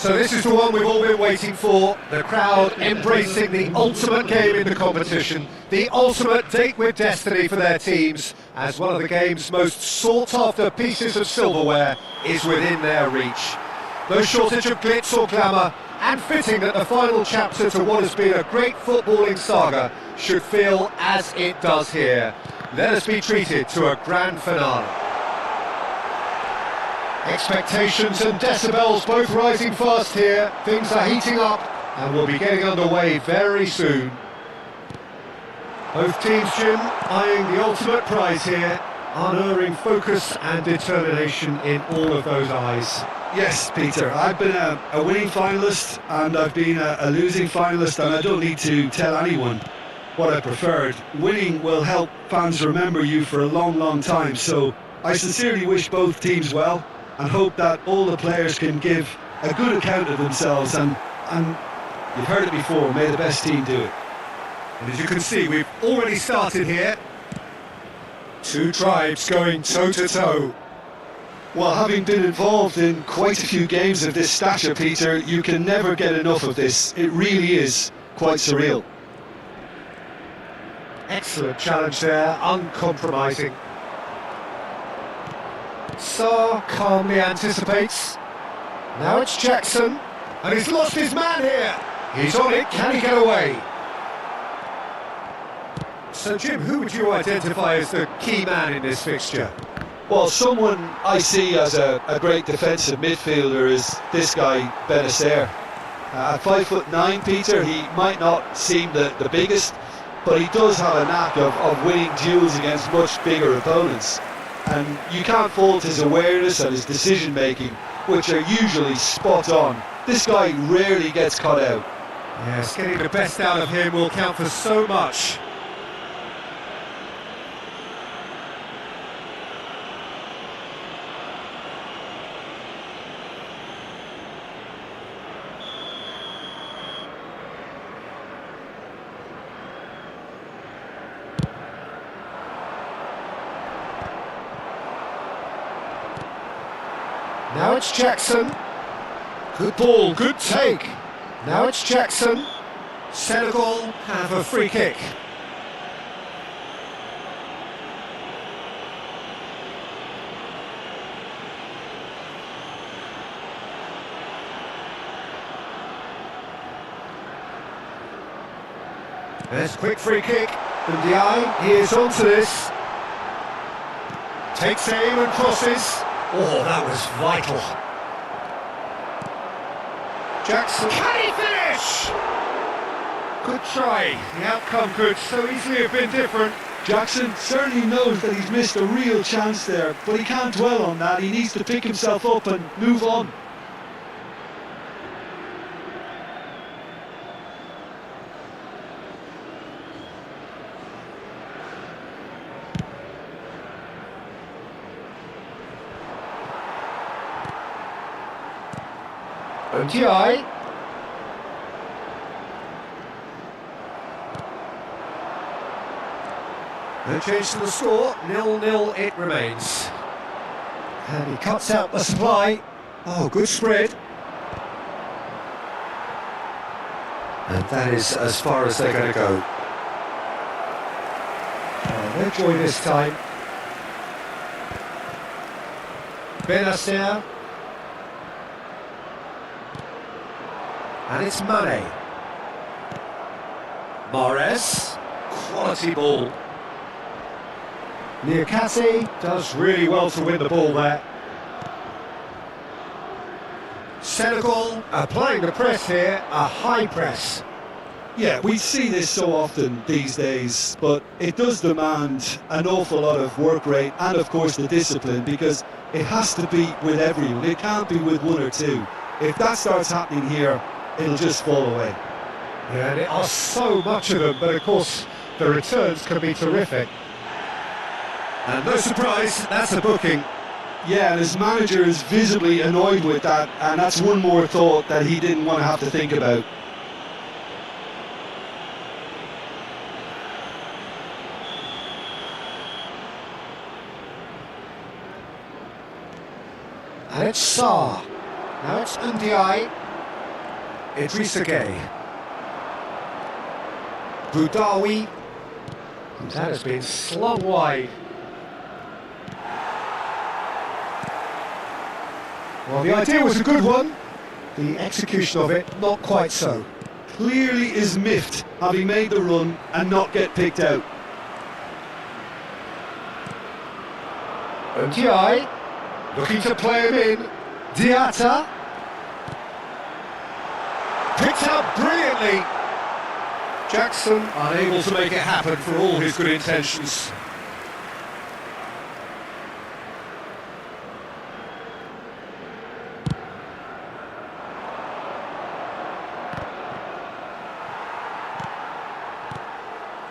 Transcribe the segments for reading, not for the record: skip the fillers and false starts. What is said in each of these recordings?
So this is the one we've all been waiting for, the crowd embracing the ultimate game in the competition, the ultimate date with destiny for their teams, as one of the game's most sought-after pieces of silverware is within their reach. No shortage of glitz or glamour, and fitting that the final chapter to what has been a great footballing saga should feel as it does here. Let us be treated to a grand finale. Expectations and decibels both rising fast here. Things are heating up and we'll be getting underway very soon. Both teams, Jim, eyeing the ultimate prize here, unerring focus and determination in all of those eyes. Yes, Peter, I've been a winning finalist and I've been a losing finalist, and I don't need to tell anyone what I preferred. Winning will help fans remember you for a long, long time, so I sincerely wish both teams well and hope that all the players can give a good account of themselves, and you've heard it before, may the best team do it. And as you can see, we've already started here. Two tribes going toe-to-toe. Well, having been involved in quite a few games of this stature, Peter, you can never get enough of this. It really is quite surreal. Excellent challenge there, uncompromising. Sarr calmly anticipates. Now it's Jackson, and he's lost his man here. He's on it, can he get away? So Jim, who would you identify as the key man in this fixture? Well, someone I see as a great defensive midfielder is this guy, Benacer. At 5'9", Peter, he might not seem the biggest, but he does have a knack of winning duels against much bigger opponents. And you can't fault his awareness and his decision making, which are usually spot on. This guy rarely gets caught out. Yes, getting the best out of him will count for so much. Now it's Jackson. Good ball, good take. Now it's Jackson. Senegal have a free kick. There's a quick free kick. Ndiaye, he is onto this. Takes aim and crosses. Oh, that was vital. Jackson, can he finish? Good try. The outcome could so easily have been different. Jackson certainly knows that he's missed a real chance there, but he can't dwell on that. He needs to pick himself up and move on. Ndiaye. No change to the score, 0-0 it remains. And he cuts out the supply. Oh, good spread. And that is as far as they're going to go. No joy this time. Benacer. And it's Mane. Mahrez, quality ball. Niakate does really well to win the ball there. Senegal applying the press here, a high press. Yeah, we see this so often these days, but it does demand an awful lot of work rate and of course the discipline, because it has to be with everyone. It can't be with one or two. If that starts happening here, it'll just fall away. Yeah, and there are so much of them, but of course the returns can be terrific. And no surprise, that's a booking. Yeah, and his manager is visibly annoyed with that, and that's one more thought that he didn't want to have to think about. And it's Sarr. Now it's Ndiaye. Idrissa Gueye. Boudaoui. That has been slung wide. Well, the idea was a good one. The execution of it, not quite so. Clearly is miffed, having made the run and not get picked out. Ndiaye, looking to play him in. Diatta. Picked out brilliantly. Jackson unable to make it happen for all his good intentions.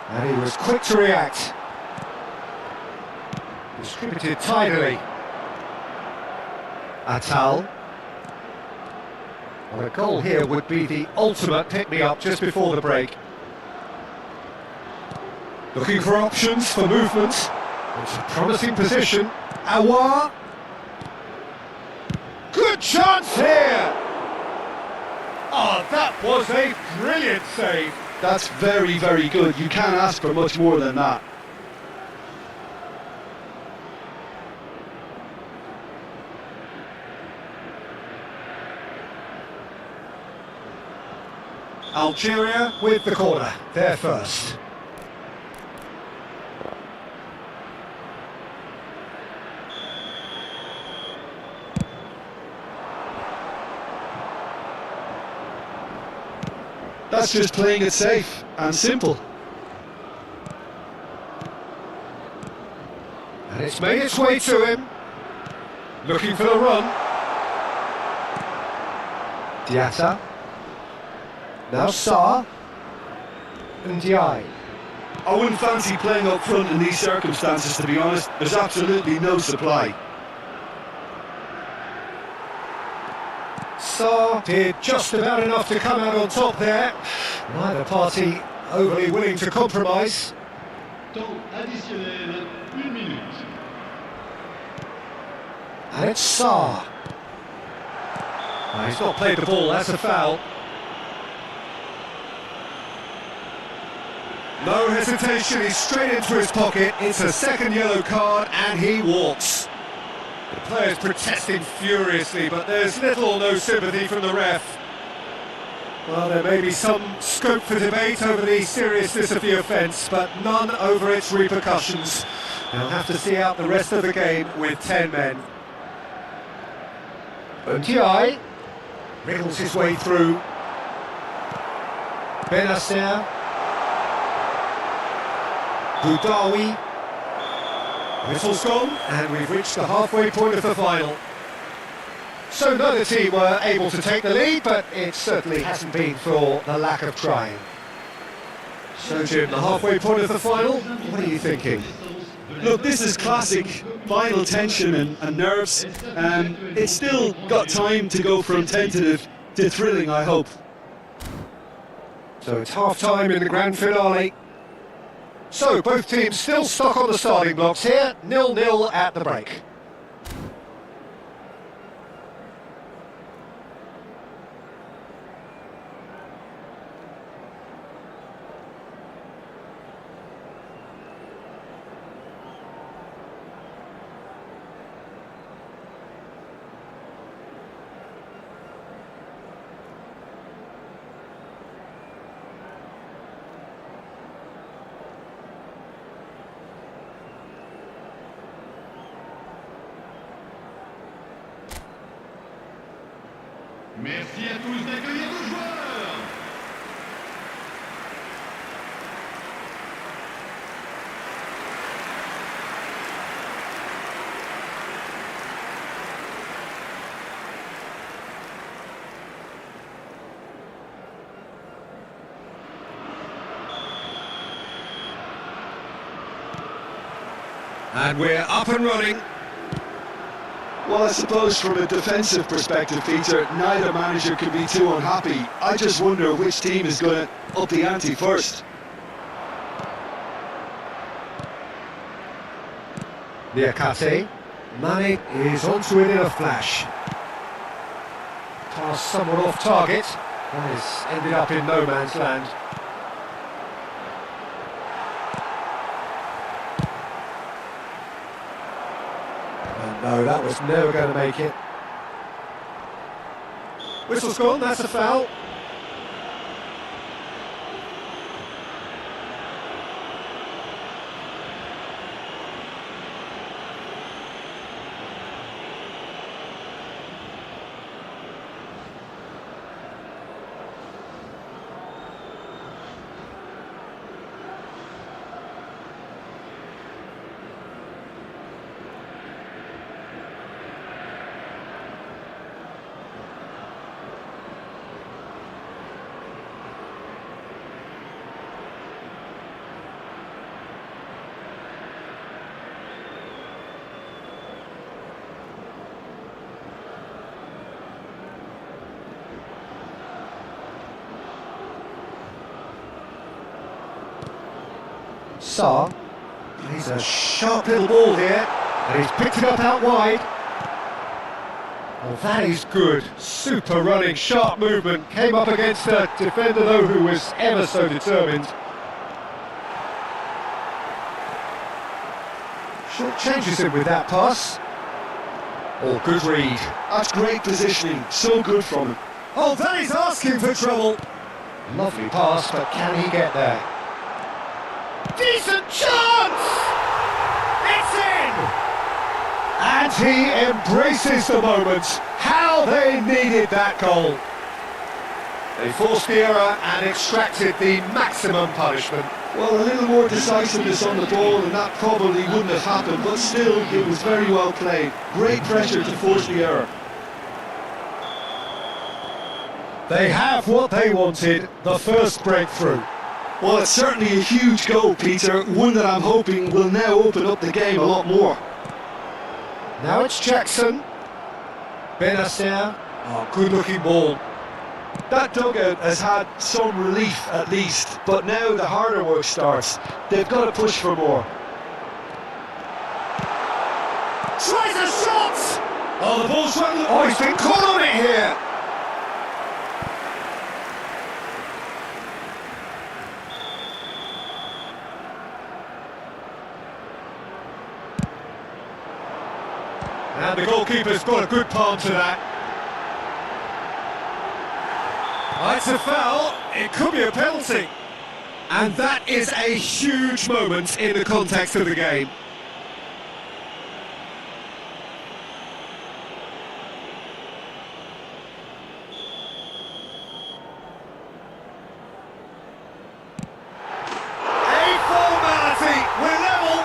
And he was quick to react. Distributed tidily. Atal. Well, a goal here would be the ultimate pick-me-up just before the break. Looking for options for movement. It's a promising position. Aouar. Good chance here! Oh, that was a brilliant save. That's very, very good. You can't ask for much more than that. Algeria with the corner, they're first. That's just playing it safe and simple. And it's made its way to him. Looking for the run. Diatta. Now Sarr. Ndiaye. I wouldn't fancy playing up front in these circumstances, to be honest. There's absolutely no supply. Sarr did just about enough to come out on top there. Neither party overly willing to compromise. Temps additionnel, 1 minute. And it's Sarr. He's not played the ball, that's a foul. No hesitation, he's straight into his pocket. It's a second yellow card and he walks. The player's protesting furiously, but there's little or no sympathy from the ref. Well, there may be some scope for debate over the seriousness of the offence, but none over its repercussions. They'll have to see out the rest of the game with 10 men. Ndiaye wriggles his way through. Benacer. Boudaoui. Whistle's gone, and we've reached the halfway point of the final. So neither team were able to take the lead, but it certainly hasn't been for the lack of trying. So Jim, the halfway point of the final, what are you thinking? Look, this is classic final tension and nerves. It's still got time to go from tentative to thrilling, I hope. So it's half-time in the grand finale. So both teams still stuck on the starting blocks here, 0-0 at the break. Merci à tous d'accueillir nos joueurs. And we're up and running. Well, I suppose from a defensive perspective, Peter, neither manager can be too unhappy. I just wonder which team is going to up the ante first. Niakate. Mane is onto it in a flash. Pass someone off target. That has ended up in no man's land. And no, that was never going to make it. Whistle's gone, that's a foul. Saar, he's a sharp little ball here, and he's picked it up out wide. Well, that is good. Super running, sharp movement. Came up against a defender, though, who was ever so determined. Short changes him with that pass. Oh, good read. That's great positioning, so good from him. Oh, that is asking for trouble. Lovely pass, but can he get there? Decent chance! It's in! And he embraces the moment. How they needed that goal. They forced the error and extracted the maximum punishment. Well, a little more decisiveness on the ball and that probably wouldn't have happened, but still, it was very well played. Great pressure to force the error. They have what they wanted, the first breakthrough. Well, it's certainly a huge goal, Peter, one that I'm hoping will now open up the game a lot more. Now it's Jackson. Benacer. Oh, good-looking ball. That dugout has had some relief at least, but now the harder work starts. They've got to push for more. Tries a shot! Oh, the ball's run. Oh, he's been caught on it here. And the goalkeeper's got a good palm to that. It's a foul, it could be a penalty. And that is a huge moment in the context of the game. A formality, we're level.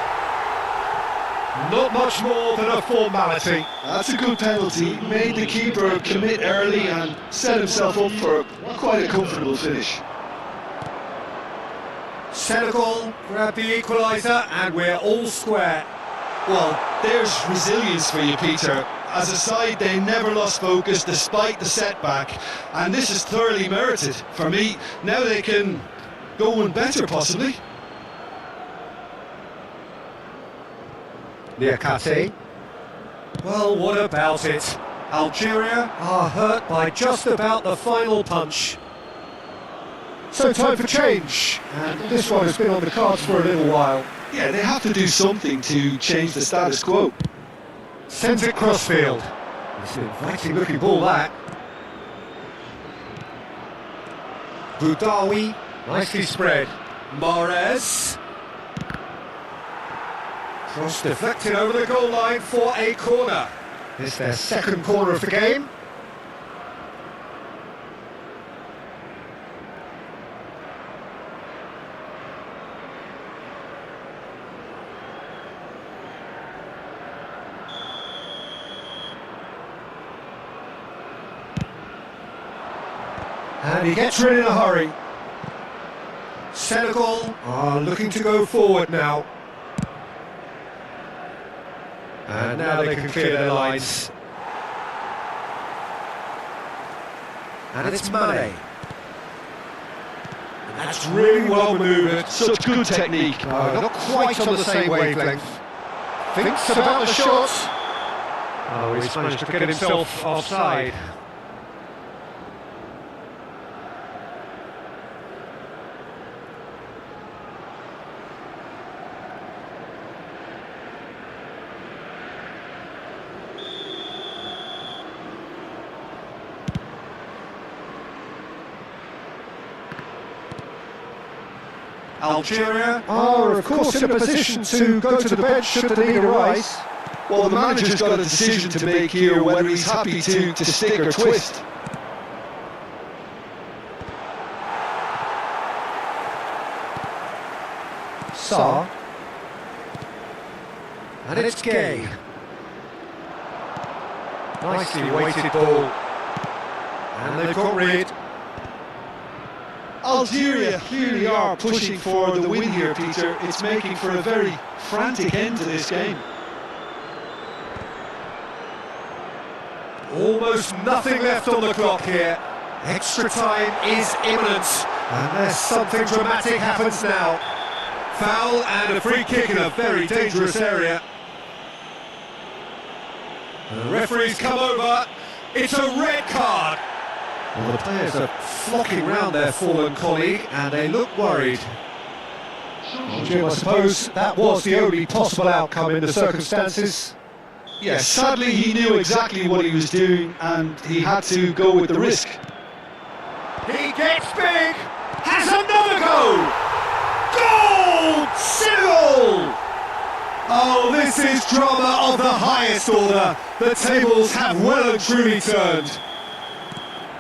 Not much more than a formality. That's a good penalty. Made the keeper commit early and set himself up for quite a comfortable finish. Senegal grab the equaliser and we're all square. Well, there's resilience for you, Peter. As a side, they never lost focus despite the setback, and this is thoroughly merited. For me, now they can go one better, possibly. Niakate. Well, what about it? Algeria are hurt by just about the final punch. So time for change, and this one has been on the cards for a little while. Yeah, they have to do something to change the status quo. Sends it crossfield. It's an inviting looking ball, that. Boudaoui, nicely spread. Mahrez. Cross deflected over the goal line for a corner. It's their second corner of the game. And he gets rid in a hurry. Senegal are looking to go forward now. And now they can clear their lines. And it's Mane. And that's really well manoeuvred. Such good technique. Not quite on the same wavelength. Thinks about the shot. Oh, he's managed to get himself offside. Algeria are, of course, in a position to go to the bench should the need arise. Well, the manager's got a decision to make here, whether he's happy to stick or twist. Sarr. And it's Gay. Nicely weighted ball. And they've got rid. Algeria clearly are pushing for the win here, Peter. It's making for a very frantic end to this game. Almost nothing left on the clock here. Extra time is imminent, unless something dramatic happens now. Foul and a free kick in a very dangerous area. The referee's come over. It's a red card. Well, the players are flocking round their fallen colleague and they look worried. Jim, I suppose that was the only possible outcome in the circumstances. Yes, sadly he knew exactly what he was doing and he had to go with the risk. He gets big, has another go! Goal! Senegal! Oh, this is drama of the highest order. The tables have well and truly turned.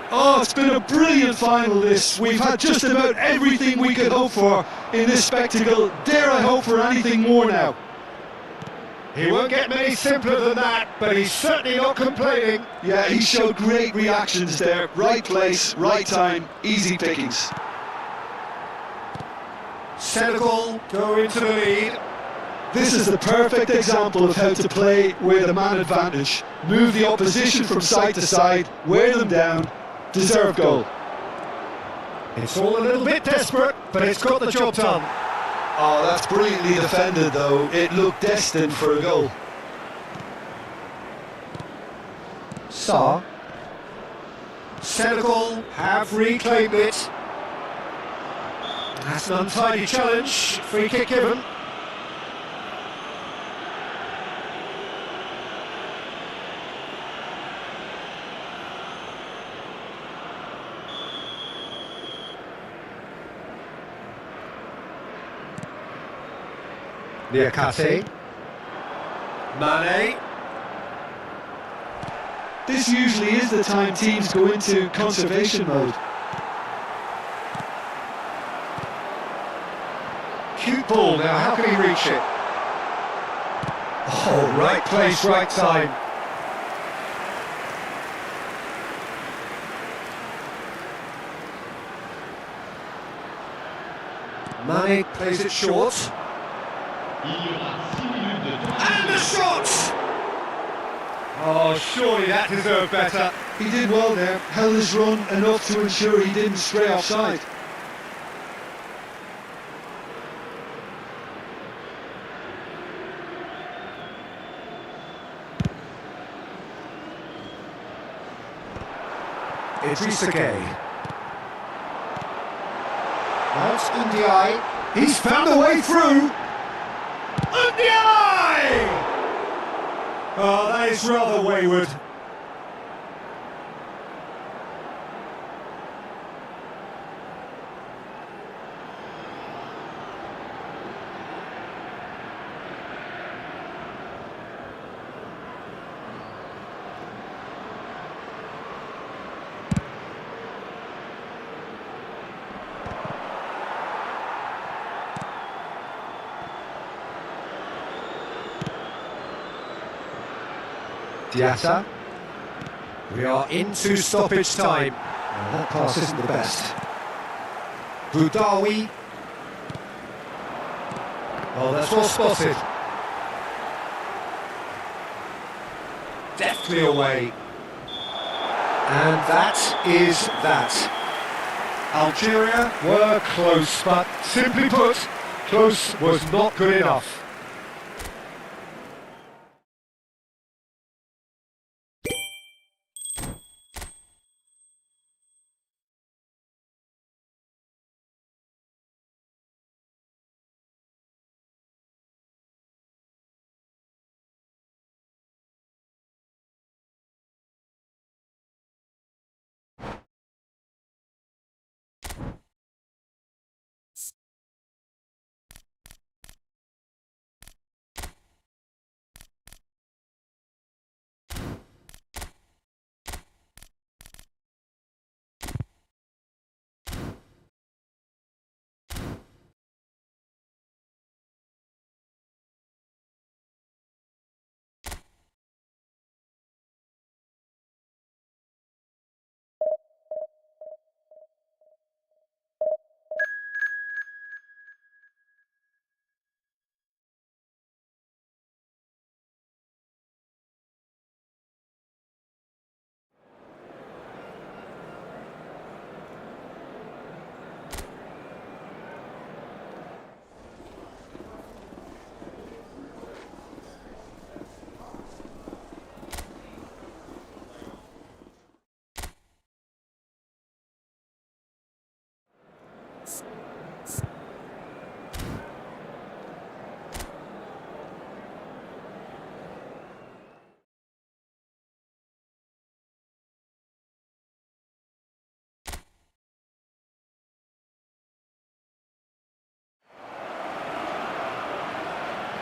Oh, it's been a brilliant final this. We've had just about everything we could hope for in this spectacle. Dare I hope for anything more now? He won't get many simpler than that, but he's certainly not complaining. Yeah, he showed great reactions there. Right place, right time, easy pickings. Senegal go into the lead. This is the perfect example of how to play with a man advantage. Move the opposition from side to side, wear them down, deserve goal. It's all a little bit desperate, but it's got the job done. Oh, that's brilliantly defended though. It looked destined for a goal. Sarr. Senegal have reclaimed it. That's an untidy challenge. Free kick given. Niakate. Mane. This usually is the time teams go into conservation mode. Cute ball now, how can he reach it? Oh, right place, right time. Mane plays it short. Il y aura 6 minutes de temps. And the shot! Oh, surely that deserved better. He did well there, held his run enough to ensure he didn't stray offside. Idrissa Gay. That's Ndiaye. He's found a way through. Ndiaye! Oh, that is rather wayward. Diatta. We are into stoppage time. Well, that pass isn't the best. Boudaoui. Oh, that's well spotted. Deftly away. And that is that. Algeria were close, but simply put, close was not good enough.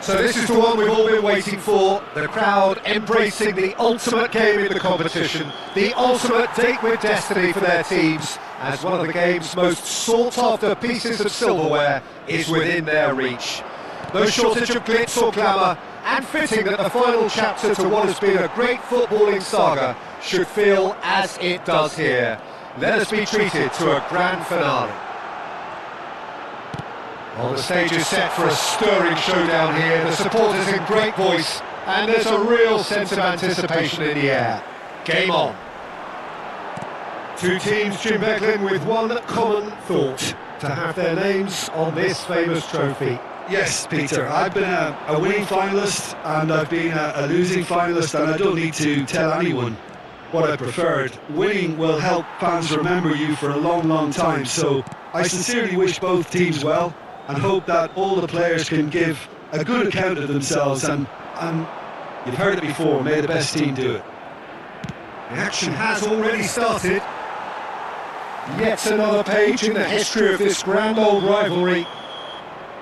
So this is the one we've all been waiting for, the crowd embracing the ultimate game in the competition, the ultimate date with destiny for their teams, as one of the game's most sought-after pieces of silverware is within their reach. No shortage of glitz or glamour, and fitting that the final chapter to what has been a great footballing saga should feel as it does here. Let us be treated to a grand finale. Well, the stage is set for a stirring showdown here, the supporters in great voice, and there's a real sense of anticipation in the air. Game on. Two teams, Jim Becklin, with one common thought, to have their names on this famous trophy. Yes, Peter, I've been a winning finalist and I've been a losing finalist, and I don't need to tell anyone what I preferred. Winning will help fans remember you for a long, long time, so I sincerely wish both teams well, and hope that all the players can give a good account of themselves, and you've heard it before, may the best team do it. The action has already started. Yet another page in the history of this grand old rivalry.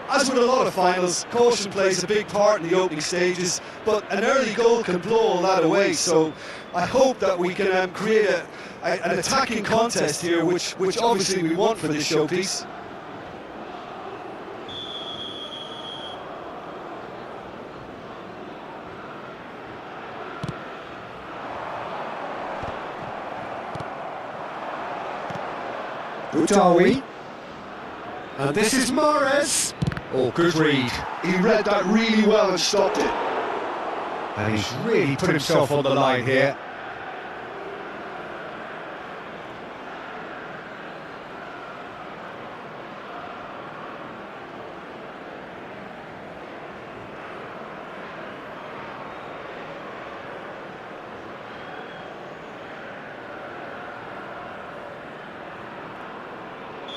As with a lot of finals, caution plays a big part in the opening stages, but an early goal can blow all that away, so I hope that we can create an attacking contest here, which obviously we want for this showpiece. Udawi. And this is Mahrez. Oh, good read. He read that really well and stopped it. And he's really put himself on the line here.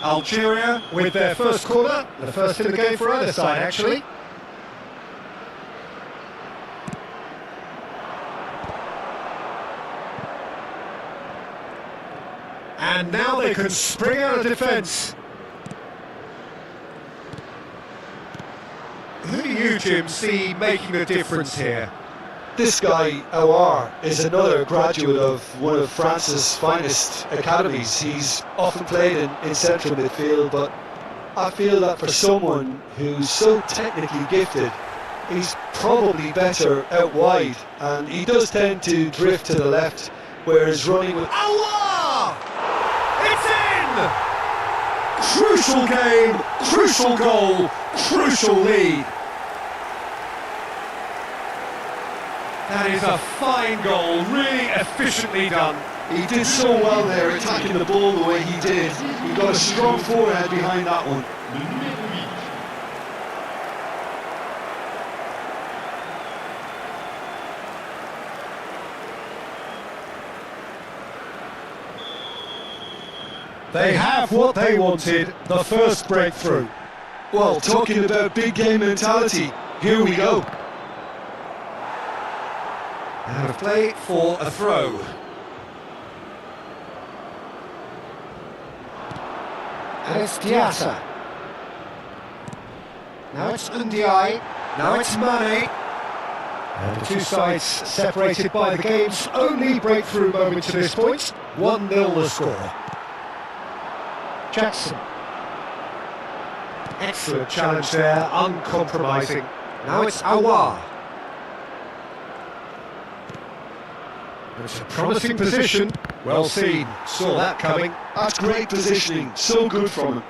Algeria with their first corner, the first in the game for either side actually. And now they can spring out of defence. Who do you, Jim, see making the difference here? This guy, Aouar, is another graduate of one of France's finest academies. He's often played in central midfield, but I feel that for someone who's so technically gifted, he's probably better out wide, and he does tend to drift to the left, whereas running with Aouar! It's in! Crucial game, crucial goal, crucial lead. That is a fine goal, really efficiently done. He did so well there, attacking the ball the way he did. He got a strong forehand behind that one. Le numéro 8. They have what they wanted, the first breakthrough. Well, talking about big game mentality, here we go. Out of play for a throw. And it's Diatta. Now it's Ndiaye. Now it's Mane. And the two sides separated by the game's only breakthrough moment to this point. 1-0 the score. Jackson. Excellent challenge there, uncompromising. Now it's Aouar. It's a promising position. Well seen. Saw that coming. That's great positioning. So good from him.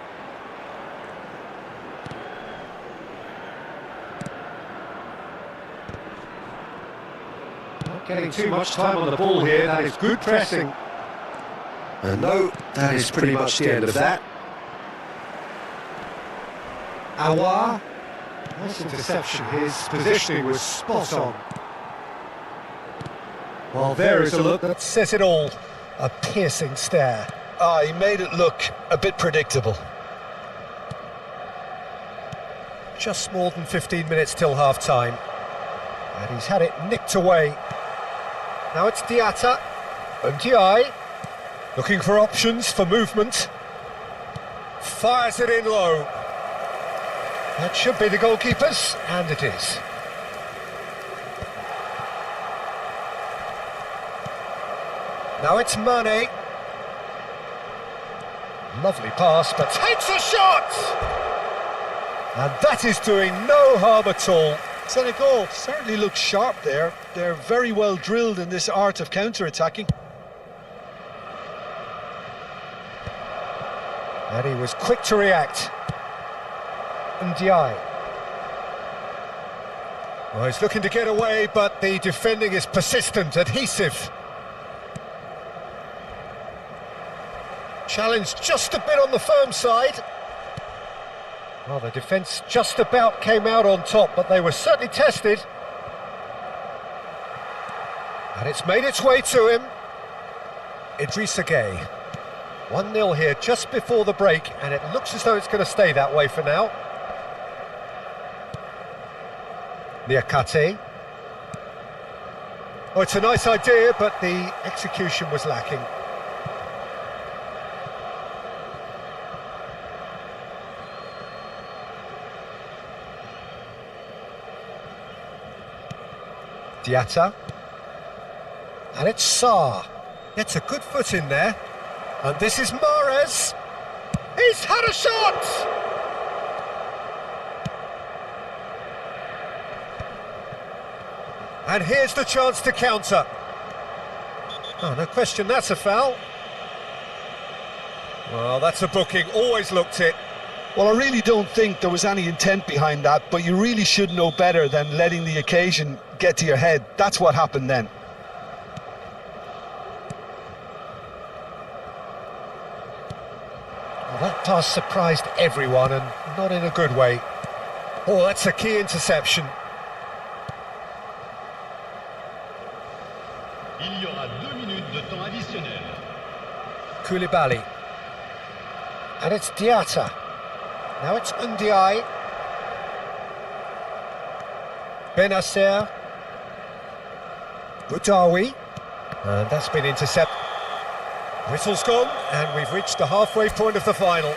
Not getting too much time on the ball here. That is good pressing. And no, that is pretty much the end of that. Aouar. Nice interception. His positioning was spot on. Well, there is a look that says it all. A piercing stare. He made it look a bit predictable. Just more than 15 minutes till half-time. And he's had it nicked away. Now it's Diatta. Ndiaye. Looking for options for movement. Fires it in low. That should be the goalkeeper's, and it is. Now it's Mane. Lovely pass, but takes a shot! And that is doing no harm at all. Senegal certainly looks sharp there. They're very well drilled in this art of counter-attacking. And he was quick to react. Ndiaye. Well, he's looking to get away, but the defending is persistent, adhesive. Challenge just a bit on the firm side. Well, the defence just about came out on top, but they were certainly tested. And it's made its way to him. Idrissa Gueye. 1-0 here just before the break, and it looks as though it's going to stay that way for now. Niakate. Oh, it's a nice idea, but the execution was lacking. Diatta. And it's Sarr. Gets a good foot in there. And this is Mahrez. He's had a shot! And here's the chance to counter. Oh, no question, that's a foul. Well, that's a booking, always looked it. Well, I really don't think there was any intent behind that, but you really should know better than letting the occasion get to your head. That's what happened then. Well, that pass surprised everyone, and not in a good way. Oh, that's a key interception. Il y aura 2 minutes de temps additionnel. Koulibaly. And it's Diatta. Now it's Ndiaye. Benacer. Boudaoui. And that's been intercepted. Whistle's gone, and we've reached the halfway point of the final.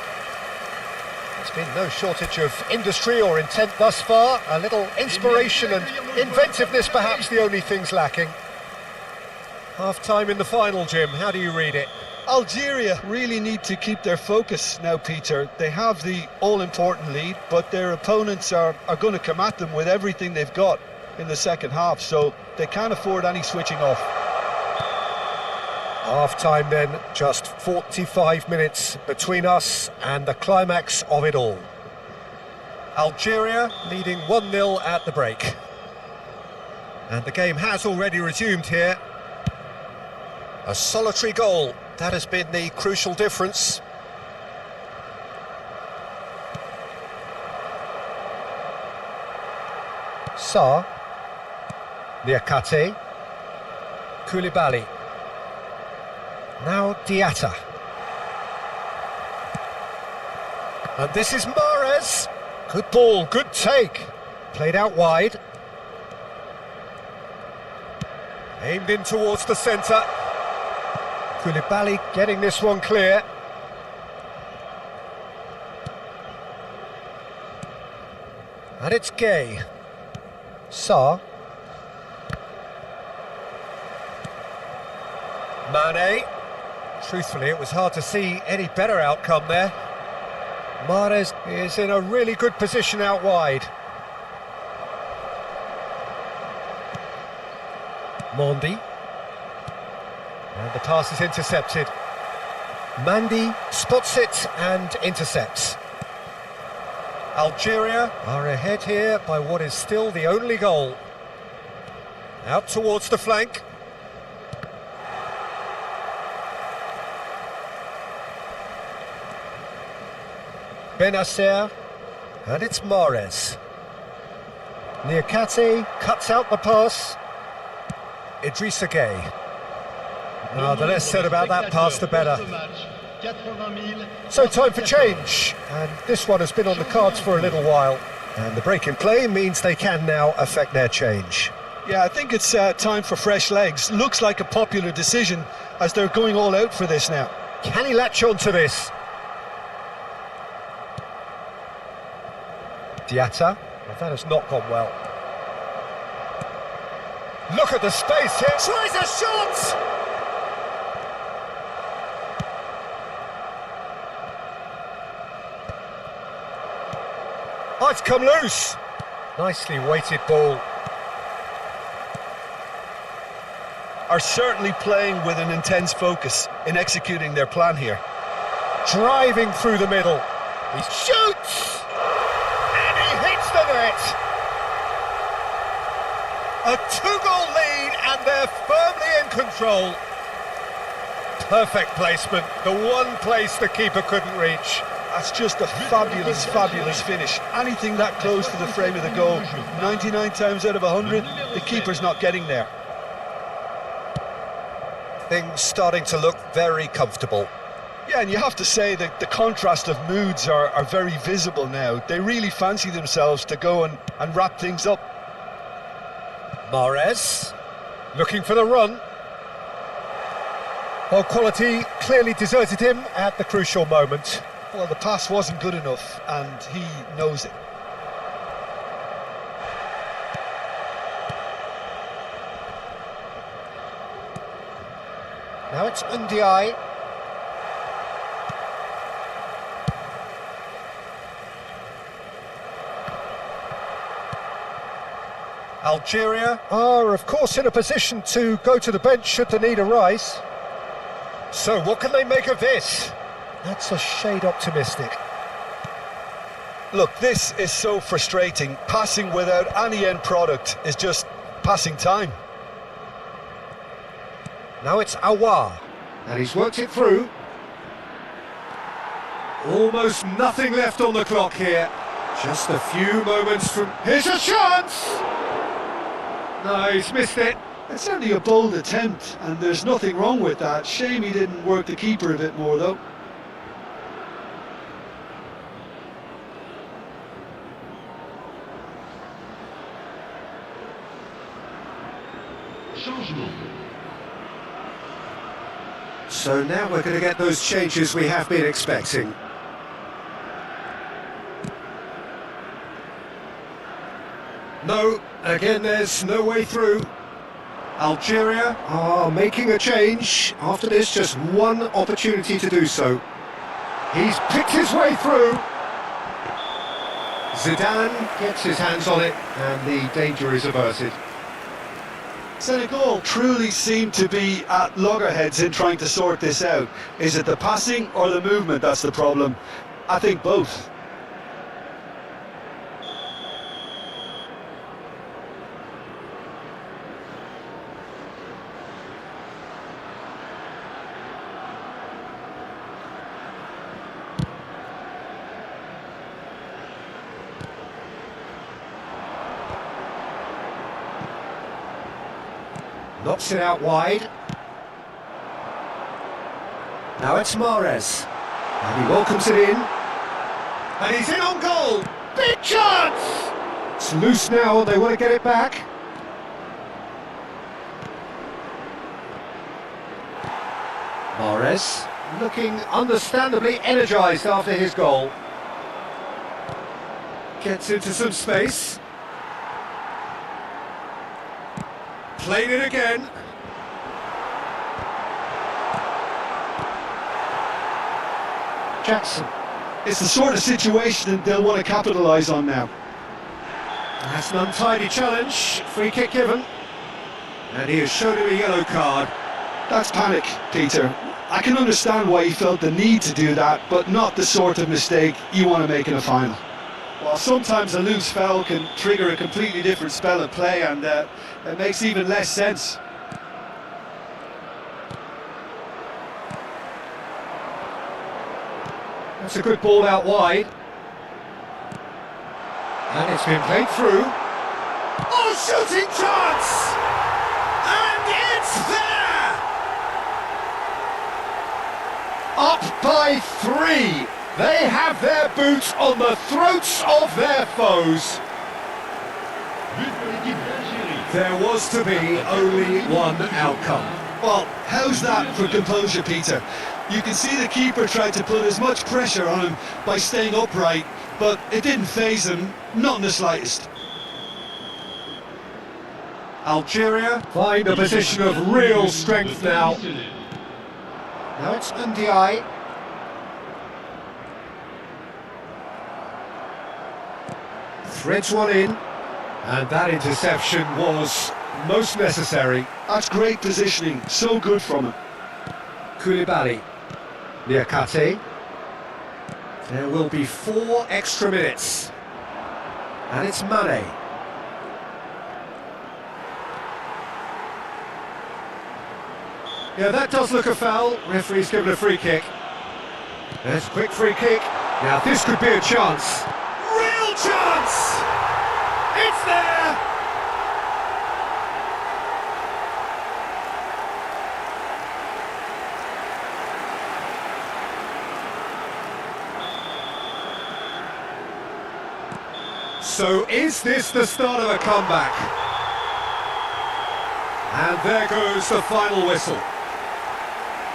There's been no shortage of industry or intent thus far. A little inspiration and inventiveness, perhaps the only things lacking. Half-time in the final, Jim. How do you read it? Algeria really need to keep their focus now, Peter. They have the all-important lead, but their opponents are going to come at them with everything they've got in the second half, so they can't afford any switching off. Half-time then, just 45 minutes between us and the climax of it all. Algeria leading 1-0 at the break. And the game has already resumed here. A solitary goal, that has been the crucial difference. Sarr. Niakate. Koulibaly. Now Diatta. And this is Mahrez. Good ball, good take. Played out wide. Aimed in towards the centre. Koulibaly getting this one clear. And it's Gueye. Sarr. Mane. Truthfully, it was hard to see any better outcome there. Mahrez is in a really good position out wide. Mondi. And the pass is intercepted. Mandi spots it and intercepts. Algeria are ahead here by what is still the only goal. Out towards the flank. Benacer, and it's Mahrez. Niakate cuts out the pass. Idrissa Gueye. Now, the less said about that pass, the better. So time for change, and this one has been on the cards for a little while. And the break in play means they can now affect their change. Yeah, I think it's time for fresh legs. Looks like a popular decision as they're going all out for this now. Can he latch on to this? Diatta, but that has not gone well. Look at the space here. Tries a shot! Oh, it's come loose. Nicely weighted ball. Are certainly playing with an intense focus in executing their plan here. Driving through the middle. He shoots! And he hits the net! A 2-goal lead and they're firmly in control. Perfect placement, the one place the keeper couldn't reach. That's just a fabulous, fabulous finish. Anything that close to the frame of the goal, 99 times out of 100, the keeper's not getting there. Things starting to look very comfortable. Yeah, and you have to say that the contrast of moods are very visible now. They really fancy themselves to go and wrap things up. Mahrez, looking for the run. Well, quality clearly deserted him at the crucial moment. Well, the pass wasn't good enough, and he knows it. Now it's Ndiaye. Algeria are, of course, in a position to go to the bench should the need arise. So, what can they make of this? That's a shade optimistic. Look, this is so frustrating. Passing without any end product is just passing time. Now it's Aouar. And he's worked it through. Almost nothing left on the clock here. Just a few moments from... Here's a chance! No, he's missed it. It's certainly a bold attempt, and there's nothing wrong with that. Shame he didn't work the keeper a bit more, though. So now we're going to get those changes we have been expecting. No, again there's no way through. Algeria are making a change. After this, just one opportunity to do so. He's picked his way through. Zidane gets his hands on it and the danger is averted. Senegal truly seem to be at loggerheads in trying to sort this out. Is it the passing or the movement that's the problem? I think both. Knocks it out wide. Now it's Mahrez. And he welcomes it in. And he's in on goal! Big chance! It's loose now, they want to get it back. Mahrez looking understandably energised after his goal. Gets into some space. Played it again. Jackson. It's the sort of situation they'll want to capitalise on now. That's an untidy challenge. Free kick given. And he has shown him a yellow card. That's panic, Peter. I can understand why he felt the need to do that, but not the sort of mistake you want to make in a final. Well, sometimes a loose foul can trigger a completely different spell of play, and it makes even less sense. That's a good ball out wide. And it's been played through. Oh, shooting chance! And it's there! Up by 3. They have their boots on the throats of their foes. There was to be only one outcome. Well, how's that for composure, Peter? You can see the keeper tried to put as much pressure on him by staying upright, but it didn't faze him, not in the slightest. Algeria find a position of real strength now. Now it's Ndiaye. Threads one in, and that interception was most necessary. That's great positioning, so good from him. Koulibaly, Niakate. There will be 4 extra minutes, and it's Mane. Yeah, that does look a foul. Referee's given a free kick. There's a quick free kick. Now this could be a chance. Real chance! It's there! So is this the start of a comeback? And there goes the final whistle.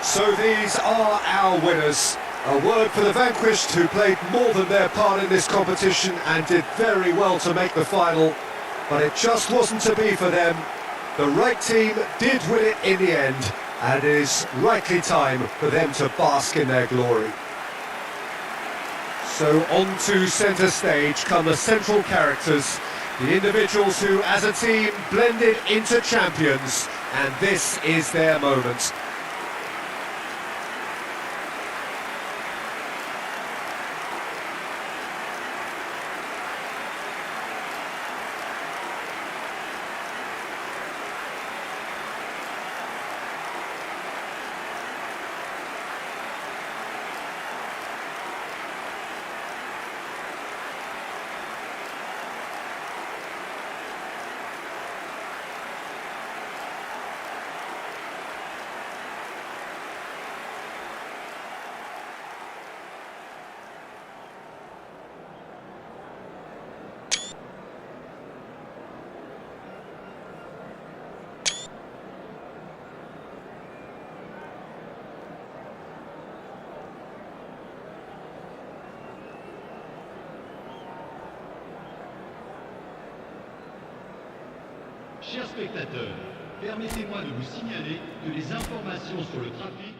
So these are our winners. A word for the vanquished, who played more than their part in this competition and did very well to make the final, but it just wasn't to be for them. The right team did win it in the end, and it is rightly time for them to bask in their glory. So on to centre stage come the central characters, the individuals who as a team blended into champions, and this is their moment. Chers spectateurs, permettez-moi de vous signaler que les informations sur le trafic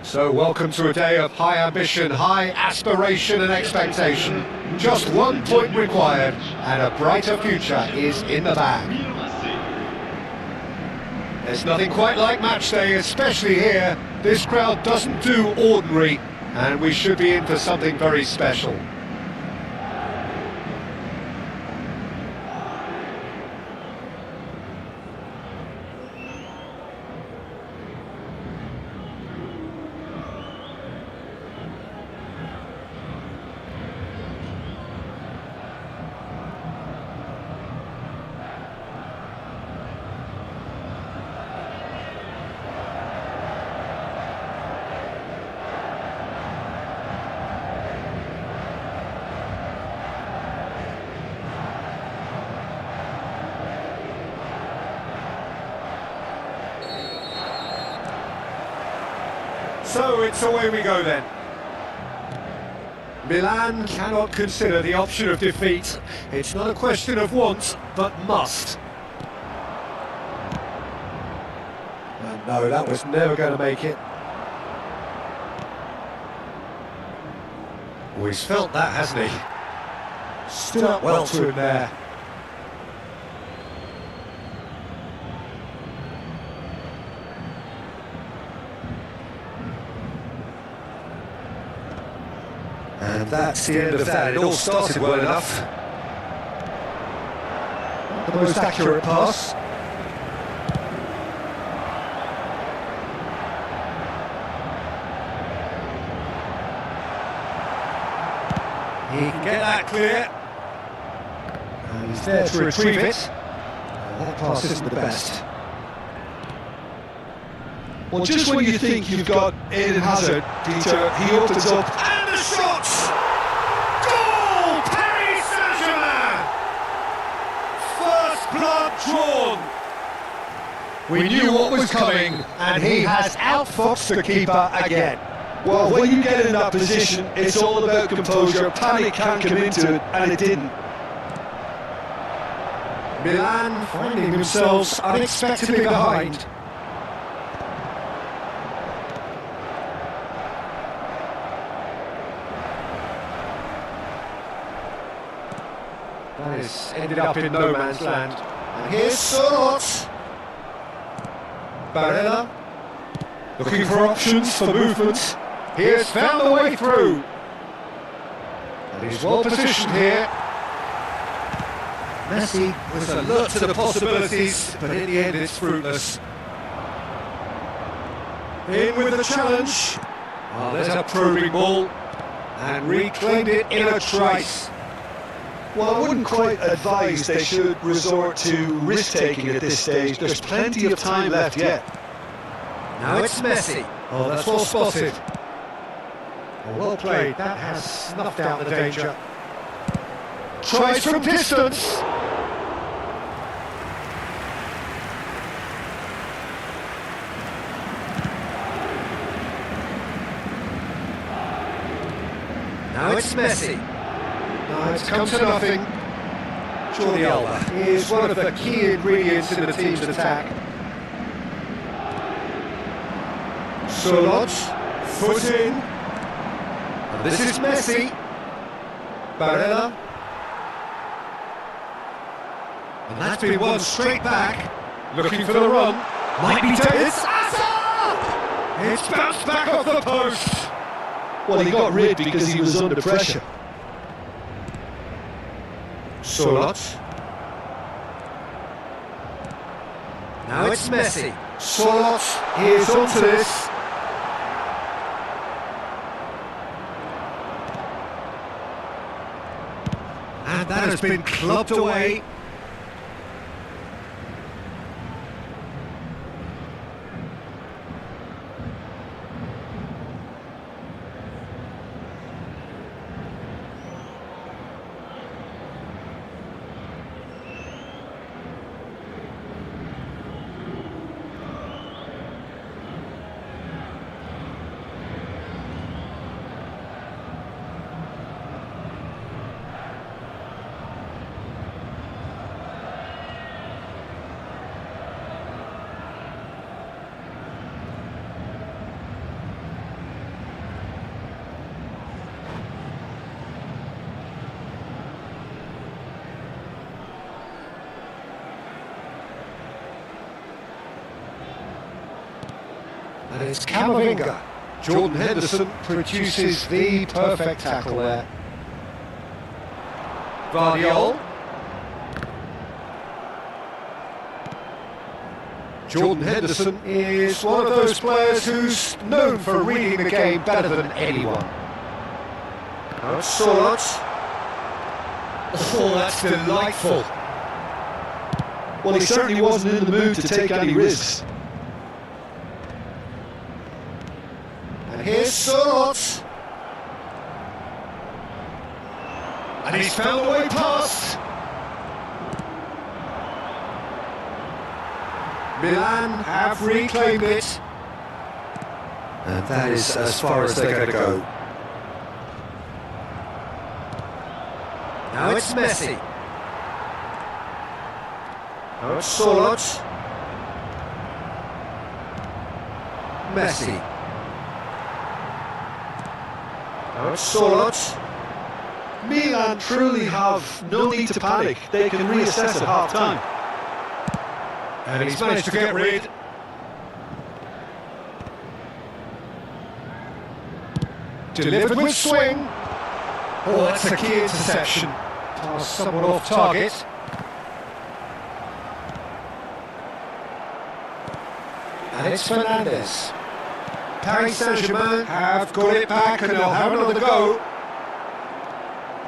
So welcome to a day of high ambition, high aspiration and expectation. Just 1 point required and a brighter future is in the bag. There's nothing quite like match day, especially here. This crowd doesn't do ordinary, and we should be in for something very special. So it's away we go then. Milan cannot consider the option of defeat. It's not a question of want, but must. And no, that was never going to make it. Oh, he's felt that, hasn't he? Stood up well to him there. And that's the end of that. It all started well enough. The most accurate pass. He can get that clear. And he's there to retrieve it. And that pass isn't the best. Well, just when you think you've got Eden Hazard, Peter, he opens up. And the shot! Goal! Paris Saint-Germain! First blood drawn. We knew what was coming, and he has outfoxed the keeper again. Well, when you get in that position, it's all about composure. Panic can't come into it, and it didn't. Milan finding themselves unexpectedly behind. That has ended up in no man's land. And here's Sorot. Barella. Looking for options for movement. He has found the way through. And he's well positioned here. Messi was alert to the possibilities, but in the end it's fruitless. In with the challenge. Oh, there's a probing ball. And reclaimed it in a trice. Well, I wouldn't quite advise they should resort to risk-taking at this stage. There's plenty of time left yet. Now it's Messi. Oh, that's well spotted. Oh, well played. That has snuffed out the danger. Tries from distance. Now it's Messi. No, it's come to nothing. Jordi Alba is one of the key ingredients in the team's attack. Sorot, foot in. And this is Messi. Barella. And that's been won straight back. Looking for the run. Might be dangerous. It's bounced back off the post. Well, he got rid because he was under pressure. Sorot. Now it's Messi. Sorot is onto this. And that has been clubbed away. it's Camavinga. Jordan Henderson produces the perfect tackle there. Vardiol. Jordan Henderson is one of those players who's known for reading the game better than anyone. Oh, Sorloth. Oh, that's delightful. Well, he certainly wasn't in the mood to take any risks. And here's Sorloth. And he's found a way past. Milan have reclaimed it. And that is as far as they're going to go. Now it's Messi. Now it's Sorloth. Messi. Now it's Sorloth. Milan truly have no need to panic. They can reassess at half-time. And he's managed to get rid. Delivered with swing. Oh, that's a key interception. Pass somewhat off target. And it's Fernandes. Paris Saint-Germain have got it back and they'll have another go.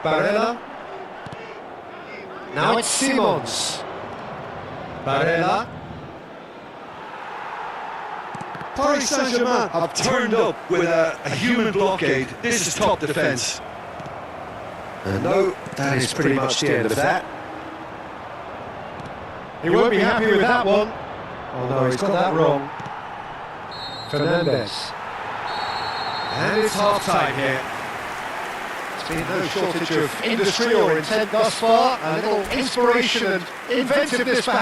Barella. Now it's Simons. Barella. Paris Saint-Germain have turned up with a human blockade. This is top defence. And no, that is pretty much the end of that. He won't be happy with that one. Oh no, he's got that wrong. Fernandes. And it's half-time here. There's been no shortage of industry or intent thus far. A little inspiration and inventiveness perhaps.